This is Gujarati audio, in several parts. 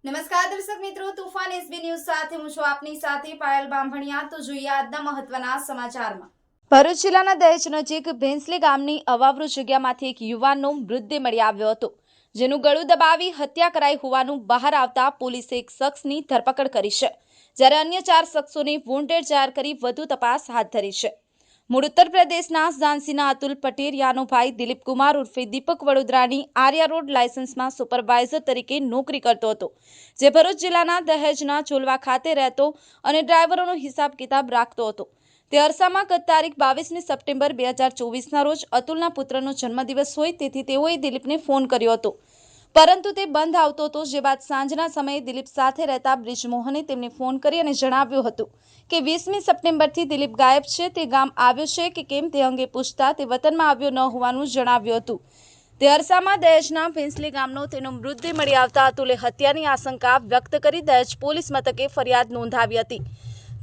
નમસ્કાર દર્શક મિત્રો, તુફાન એસબી ન્યૂઝ સાથે હું છું આપની સાથે પાયલ બામભણિયા। તો જોઈએ આજના મહત્વના સમાચારમાં। ભરૂચ જિલ્લાના દહેજ નજીક ભેંસલી ગામની અવાવરૂ જગ્યામાંથી એક યુવાનનો મૃતદેહ મળી આવ્યો હતો, જેનું ગળું દબાવી હત્યા કરાઈ હોવાનું બહાર આવતા પોલીસે એક શખ્સની ધરપકડ કરી છે, જ્યારે અન્ય 4 શખ્સોને વોન્ટેડ જાહેર કરી વધુ તપાસ હાથ ધરી છે। મૂળ ઉત્તર પ્રદેશના ઝાંસીના અતુલ પટેરિયાનો ભાઈ દિલીપ કુમાર ઉર્ફે દીપક વડોદરાની આર્યા રોડ લાયસન્સમાં સુપરવાઇઝર તરીકે નોકરી કરતો હતો, જે ભરૂચ જિલ્લાના દહેજના ચોલવા ખાતે રહેતો અને ડ્રાઈવરોનો હિસાબ કિતાબ રાખતો હતો। તે અરસામાં ગત તારીખ 22 સપ્ટેમ્બર 2024ના રોજ અતુલના પુત્રનો જન્મદિવસ હોય તેથી તેઓએ દિલીપને ફોન કર્યો હતો, પરંતુ તે બંધ આવતો હતો। જે બાદ સાંજના સમયે દિલીપ સાથે રહેતા બ્રિજમોહને તેમને ફોન કરી અને જણાવ્યું હતું કે 20મી સપ્ટેમ્બરથી દિલીપ ગાયબ છે, તે ગામ આવ્યો છે કે કેમ તે અંગે પૂછતા તે વતનમાં આવ્યો ન હોવાનું જણાવ્યું હતું। તે અરસામાં દહેજના ભેંસલી ગામનો તેનો મૃતદેહ મળી આવતા અતુલે હત્યાની આશંકા વ્યક્ત કરી દહેજ પોલીસ મથકે ફરિયાદ નોંધાવી હતી,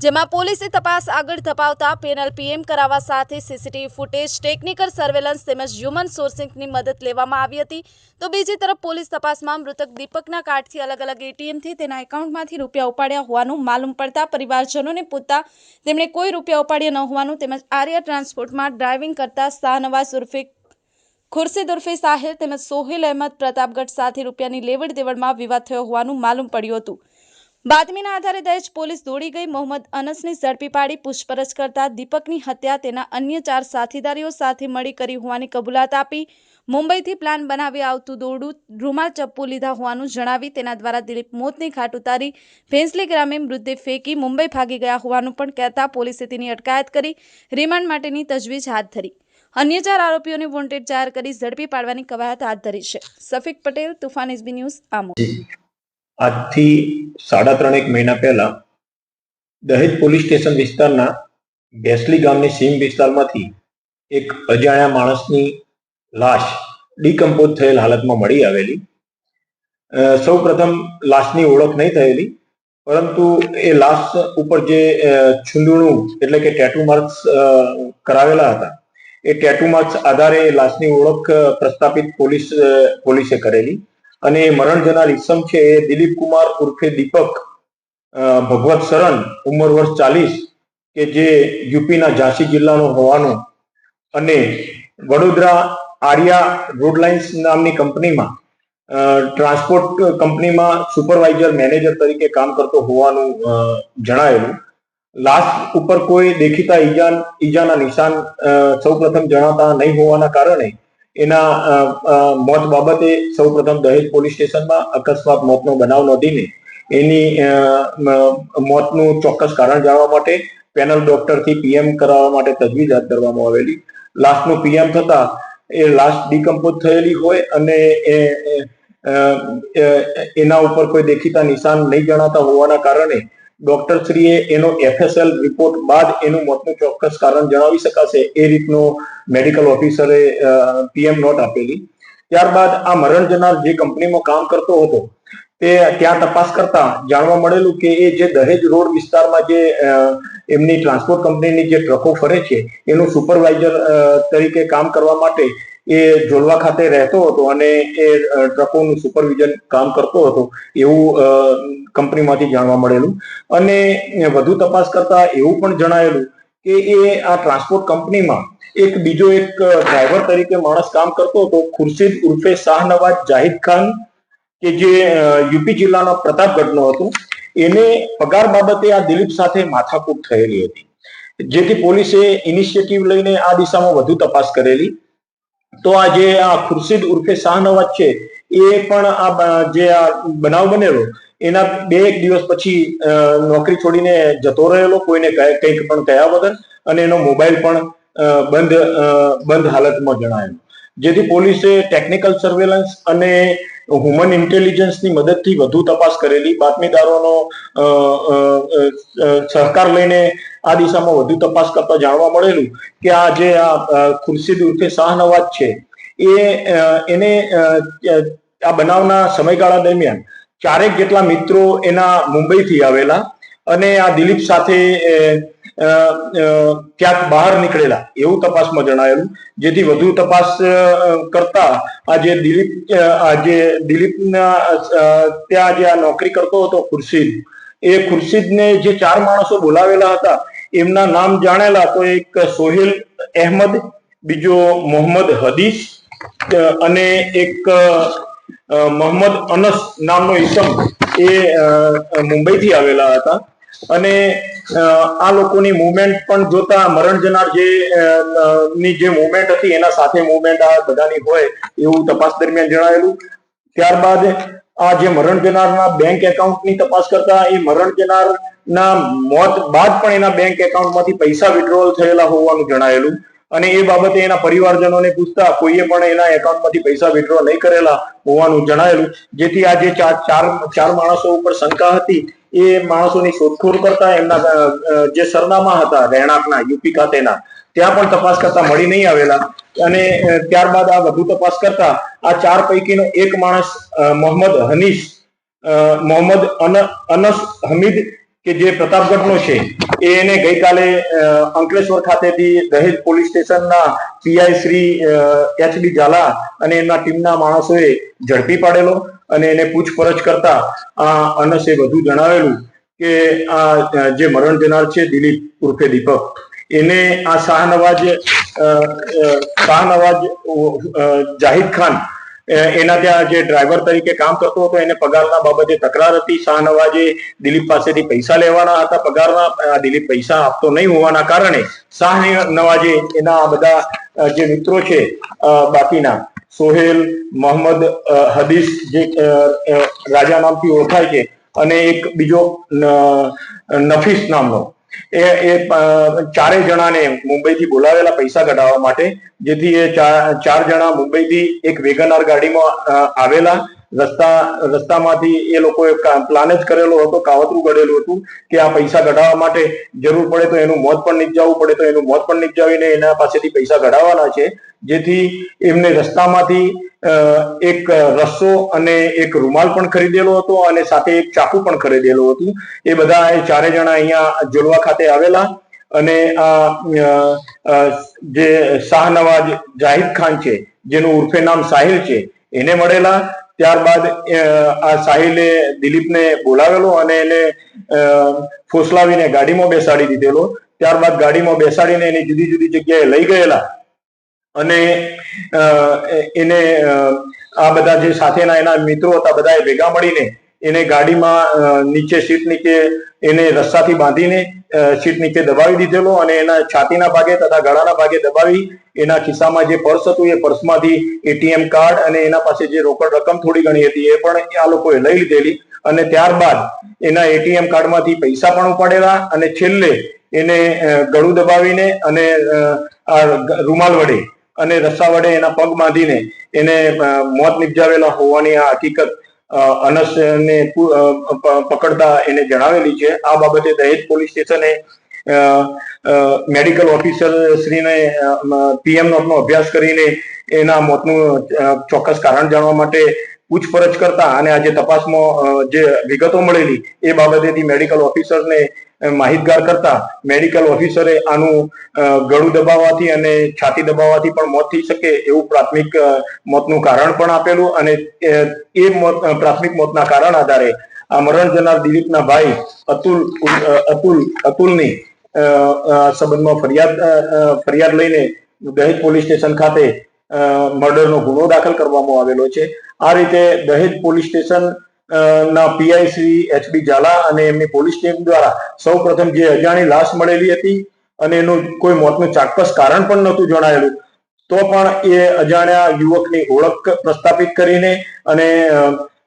જેમાં પોલીસે તપાસ આગળ ધપાવતા પેનલ પીએમ કરાવવા સાથે સીસીટીવી ફૂટેજ, ટેકનિકલ સર્વેલન્સ તેમજ હ્યુમન સોર્સિંગની મદદ લેવામાં આવી હતી। તો બીજી તરફ પોલીસ તપાસમાં મૃતક દીપકના કાર્ડથી અલગ અલગ એટીએમથી તેના એકાઉન્ટમાંથી રૂપિયા ઉપાડ્યા હોવાનું માલુમ પડતા પરિવારજનોને પૂછતા તેમણે કોઈ રૂપિયા ઉપાડ્યા ન હોવાનું તેમજ આર્યા ટ્રાન્સપોર્ટમાં ડ્રાઇવિંગ કરતા શાહનવાઝ ઉર્ફે ખુરશીદ ઉર્ફે સાહિલ તેમજ સોહેલ અહેમદ પ્રતાપગઢ સાથે રૂપિયાની લેવડ દેવડમાં વિવાદ થયો હોવાનું માલુમ પડ્યું હતું। બાતમીના આધારે દહેજ પોલીસ દોડી ગઈ મોહમ્મદ અનસને ઝડપી પાડી પૂછપરછ કરતા દીપકની હત્યા તેના અન્ય 4 સાથીદારીઓ સાથે મળી કરી હોવાની કબૂલાત આપી મુંબઈથી પ્લાન બનાવી આવતું દોરડું, રૂમાલ, ચપ્પુ લીધા હોવાનું જણાવી તેના દ્વારા દિલીપ મોતની ઘાટ ઉતારી ભેંસલી ગ્રામે મૃતદેહ ફેંકી મુંબઈ ભાગી ગયા હોવાનું પણ કહેતા પોલીસે તેની અટકાયત કરી રિમાન્ડ માટેની તજવીજ હાથ ધરી અન્ય 4 આરોપીઓને વોન્ટેડ જાહેર કરી ઝડપી પાડવાની કવાયત હાથ ધરી છે। Safiq Patel, Tufan SB news, Amod. આજથી 3.5 મહિના પહેલા દહેજ પોલીસ સ્ટેશન વિસ્તારના ભેંસલી ગામની સીમ વિસ્તારમાંથી એક અજાણ્યા માણસની લાશ ડીકમ્પોઝ થયેલ હાલતમાં મળી આવેલી। સૌ પ્રથમ લાશની ઓળખ નહીં થયેલી, પરંતુ એ લાશ ઉપર જે છૂંદણું એટલે કે ટેટુ માર્ક્સ કરાવેલા હતા, એ ટેટુ માર્ક્સ આધારે લાશની ઓળખ પ્રસ્થાપિત પોલીસે કરેલી અને મરણ જનાર ઈસમ છે એ દિલીપ કુમાર ઉર્ફે દીપક ભગવત શરણ, ઉંમર વર્ષ 40, કે જે યુપીના ઝાંસી જિલ્લાનો હોવાનું અને વડોદરા આર્યા રોડ લાઇન્સ નામની કંપનીમાં ટ્રાન્સપોર્ટ કંપનીમાં સુપરવાઇઝર મેનેજર તરીકે કામ કરતો હોવાનું જણાયેલું। લાશ ઉપર કોઈ દેખીતા ઈજાના નિશાન સૌપ્રથમ જણાતા નહીં હોવાના કારણે એના મોત બાબતે સૌપ્રથમ દહેજ પોલીસ સ્ટેશનમાં અકસ્માત મોતનો બનાવ નોંધીને એની મોતનું ચોક્કસ કારણ જાણવા માટે પેનલ ડોક્ટરથી પીએમ કરાવવા માટે તજવીજ હાથ ધરવામાં આવેલી। લાશનું પીએમ થતા એ લાશ ડીકમ્પોઝ થયેલી હોય અને એના ઉપર કોઈ દેખીતા નિશાન નહીં જણાતા હોવાના કારણે ડોક્ટરશ્રીએ એનો એફએસએલ રિપોર્ટ બાદ એનું મોતનું ચોક્કસ કારણ જણાવી શકાશે એ રીતનો મેડિકલ ઓફિસરે પીએમ નોટ આપેલી। ત્યારબાદ આ મરણ જનાર જે કંપનીમાં કામ કરતો હતો તે ત્યાં તપાસ કરતા જાણવા મળેલું કે એ જે દહેજ રોડ વિસ્તારમાં જે એમની ટ્રાન્સપોર્ટ કંપનીની જે ટ્રકો ફરે છે એનું સુપરવાઇઝર તરીકે કામ કરવા માટે એ જોલવા ખાતે રહેતો હતો અને એ ટ્રકોનું સુપરવિઝન કામ કરતો હતો એવું કંપનીમાંથી જાણવા મળેલું। અને વધુ તપાસ કરતા એવું પણ જણાયેલું કે એ આ ટ્રાન્સપોર્ટ કંપનીમાં બીજો એક ડ્રાઈવર તરીકે માણસ કામ કરતો હતો, ખુરશીદ ઉર્ફે શાહનવાઝ જાહિદ ખાન, કે જે યુપી જિલ્લાના પ્રતાપગઢનો હતો। એને પગાર બાબતે આ દિલીપ સાથે માથાકૂટ થયેલી હતી, જેથી પોલીસે ઇનિશિયેટિવ લઈને આ દિશામાં વધુ તપાસ કરેલી। તો આ જે આ ખુરશીદ ઉર્ફે શાહનવાઝ છે એ પણ આ જે આ બનાવ બનેલો એના 2-1 દિવસ પછી નોકરી છોડીને જતો રહેલો, કોઈને કંઈક પણ કહ્યા વગર, અને એનો મોબાઈલ પણ બંધ હાલતમાં જણાયેલો, જેથી પોલીસે ટેકનિકલ સર્વેલન્સ અને હ્યુમન ઇન્ટેલિજન્સની મદદથી વધુ તપાસ કરેલી। બાતમીદારોનો સહકાર લઈને આ દિશામાં વધુ તપાસ કરતા જાણવા મળેલું કે આ જે આ ખુરશીદ ઉર્ફે શાહનવાઝ છે એને આ બનાવના સમયગાળા દરમિયાન 4 જેટલા મિત્રો એના મુંબઈથી આવેલા અને આ દિલીપ સાથે ક્યાંક બહાર નીકળેલા એવું તપાસમાં જણાયેલું, જેથી વધુ તપાસ કરતા આજે દિલીપના ત્યાં જે આ નોકરી કરતો હતો ખુરશીદને જે 4 માણસો બોલાવેલા હતા એમના નામ જાણેલા તો એક સોહેલ અહેમદ, બીજો મોહમ્મદ હદીસ અને એક મોહમ્મદ અનસ નામનો ઈસમ એ મુંબઈથી આવેલા હતા. અને આ લોકોની મુવમેન્ટ પણ જોતા મરણ જનાર ની જે મુવમેન્ટ હતી એના સાથે મુવમેન્ટ આ બધાની હોય એવું તપાસ દરમિયાન જણાવેલું. ત્યારબાદ આ જે મરણ જનારના બેંક એકાઉન્ટની તપાસ કરતા એ મરણ જનારના મોત બાદ પણ એના બેંક એકાઉન્ટમાંથી પૈસા વિડ્રોવલ થયેલા હોવાનું જણાયેલું. અને એ બાબતે એના પરિવારજનોને પૂછતા કોઈએ પણ એના એકાઉન્ટમાંથી પૈસા વિડ્રો નહીં કરેલા હોવાનું જણાયેલું. જેથી આ જે ચાર માણસો ઉપર શંકા હતી એ માણસોની શોધખોળ કરતા એમના જે સરનામા હતા રહેણાંકના યુપી ખાતેના ત્યાં પણ તપાસ કરતા મળી નહીં આવેલા. અને ત્યારબાદ આ વધુ તપાસ કરતા આ 4 પૈકીનો એક માણસ મોહમ્મદ અનસ હમીદ કે જે પ્રતાપગઢનો છે એને ગઈકાલે અંકલેશ્વર ખાતેથી દહેજ પોલીસ સ્ટેશનના પીઆઈ શ્રી એચબી ઝાલા અને એમના ટીમના માણસોએ ઝડપી પાડેલો. અને એને પૂછપરછ કરતા આ અનસે વધુ જણાવેલું કે આ જે મરણ જનાર છે દિલીપ ઉર્ફે દીપક, એને આ શાહનવાજ જાહિદ ખાન એના ત્યાં જે ડ્રાઈવર તરીકે કામ કરતો હતો એને પગારના બાબતે તકરાર હતી. શાહનવાજે દિલીપ પાસેથી પૈસા લેવાના હતા પગારના, દિલીપ પૈસા આપતો નહીં હોવાના કારણે શાહનવાજે એના આ બધા જે મિત્રો છે બાકીના સોહેલ, મોહમ્મદ હદીસ જે રાજા નામથી ઓળખાય છે અને એક બીજો નફીસ નામનો એ 4 જણાને મુંબઈથી બોલાવેલા પૈસા કઢાવવા માટે. જેથી એ 4 જણા મુંબઈથી એક વેગનાર ગાડીમાં આવેલા. રસ્તામાંથી એ લોકોએ પ્લાન જ કરેલો હતો, કાવતરું ઘડેલું હતું કે આ પૈસા કઢાવવા માટે જરૂર પડે તો એનું મોત પણ નિપજાવવું પડે તો એનું મોત પણ નિપજાવીને એના પાસેથી પૈસા કઢાવવાના છે. જેથી એમને રસ્તામાંથી એક રસ્સો અને એક રૂમાલ પણ ખરીદેલો હતો અને સાથે એક ચાકુ પણ ખરીદેલું હતું. એ બધા 4 જણા અહીંયા જોલવા ખાતે આવેલા અને આ જે શાહનવાજ જાહિદ ખાન છે જેનું ઉર્ફે નામ સાહિલ છે એને મળેલા. ત્યારબાદ આ સાહિલે દિલીપને બોલાવેલો અને એને ફોસલાવીને ગાડીમાં બેસાડી દીધેલો. ત્યારબાદ ગાડીમાં બેસાડીને એની જુદી જુદી જગ્યાએ લઈ ગયેલા અને એને આ બધા જે સાથેના એના મિત્રો હતા બધાએ ભેગા મળીને એને ગાડીમાં સીટ નીચે એને રસ્સાથી બાંધીને સીટ નીચે દબાવી દીધેલો અને એના છાતીના ભાગે તથા ગળાના ભાગે દબાવી એના ખિસ્સામાં જે પર્સ હતું એ પર્સમાંથી એટીએમ કાર્ડ અને એના પાસે જે રોકડ રકમ થોડી ઘણી હતી એ પણ આ લોકોએ લઈ લીધેલી. અને ત્યારબાદ એના એટીએમ કાર્ડમાંથી પૈસા પણ ઉપાડેલા અને છેલ્લે એને ગળું દબાવીને અને આ રૂમાલ વડે અને રસ્સા વડે એના પગ બાંધીને એને મોત નિપજાવેલા હોવાની આ હકીકત અનસને પકડતા એને જણાવેલી છે. આ બાબતે દહેજ પોલીસ સ્ટેશને મેડિકલ ઓફિસર શ્રીને પીએમ નોટનો અભ્યાસ કરીને એના મોતનું ચોક્કસ કારણ જાણવા માટે પૂછપરછ કરતા અને આજે તપાસમાં જે વિગતો મળેલી એ બાબતેથી મેડિકલ ઓફિસરને માહિતગાર કરતા મેડિકલ ઓફિસરે આનું ગળું દબાવવાથી અને છાતી દબાવવાથી પણ મોત થઈ શકે એવું પ્રાથમિક મોતનું કારણ પણ આપેલું. અને એ પ્રાથમિક મોતના કારણ આધારે આ મરણ જનાર દિલીપના ભાઈ અતુલની સંબંધમાં ફરિયાદ લઈને દહેજ પોલીસ સ્ટેશન ખાતે મર્ડરનો ગુનો દાખલ કરવામાં આવેલો છે. આ રીતે દહેજ પોલીસ સ્ટેશન ના પીઆઈ શ્રી એચબી ઝાલા અને એમની પોલીસ ટીમ દ્વારા સૌપ્રથમ જે અજાણી લાશ મળેલી હતી અને એનું કોઈ મોતનું ચોક્કસ કારણ પણ નહોતું જણાયેલું તો પણ એ અજાણ્યા યુવકની ઓળખ પ્રસ્થાપિત કરીને અને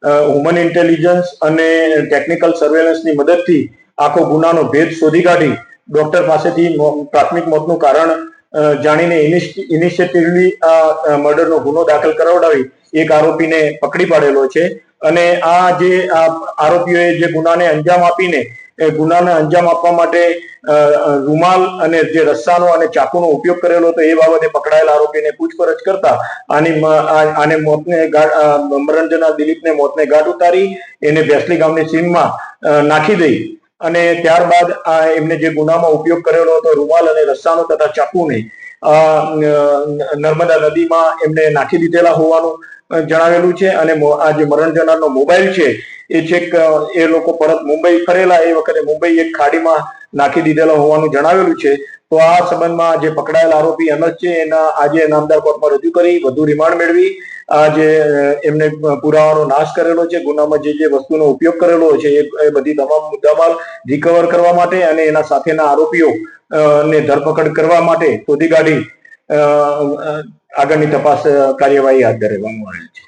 હ્યુમન ઇન્ટેલિજન્સ અને ટેકનિકલ સર્વેલન્સની મદદથી આખો ગુનાનો ભેદ શોધી કાઢી ડોક્ટર પાસેથી પ્રાથમિક મોતનું કારણ જાણીને ઇનિશિયેટિવલી આ મર્ડરનો ગુનો દાખલ કરાવડાવી એક આરોપીને પકડી પાડેલો છે. અને આ જે આરોપીઓએ જે ગુનાને અંજામ આપીને ગુનાને અંજામ આપવા માટે રૂમાલ અને જે રસ્સાનો અને ચાકુનો ઉપયોગ કરેલો હતો એ બાબતે પકડાયેલા આરોપીને પૂછપરછ કરતા આને મોતને મરણ જનાર દિલીપને મોતને ગાંઠ ઉતારી એને ભેસલી ગામની સીમમાં નાખી દઈ અને ત્યારબાદ એમને જે ગુનામાં ઉપયોગ કરેલો હતો રૂમાલ અને રસ્સાનો તથા ચાકુને નર્મદા નદીમાં એમને નાખી દીધેલા હોવાનું જણાવેલું છે. અને આ જે મરણ જનારનો મોબાઈલ છે એ છેક એ લોકો પરત મુંબઈ ફરેલા એ વખતે મુંબઈ એક ખાડીમાં નાખી દીધેલા હોવાનું જણાવેલું છે. તો આ સંબંધમાં જે પકડાયેલ આરોપી અનસ છે એના આજે નામદાર કોર્ટમાં રજૂ કરી વધુ રિમાન્ડ મેળવી આ જે એમને પુરાવાનો નાશ કરેલો છે, ગુનામાં જે વસ્તુનો ઉપયોગ કરેલો છે એ બધી તમામ મુદ્દામાલ રિકવર કરવા માટે અને એના સાથેના આરોપીઓ ને ધરપકડ કરવા માટે શોધી કાઢી આગળની તપાસ કાર્યવાહી હાથ ધરવામાં આવેલ છે.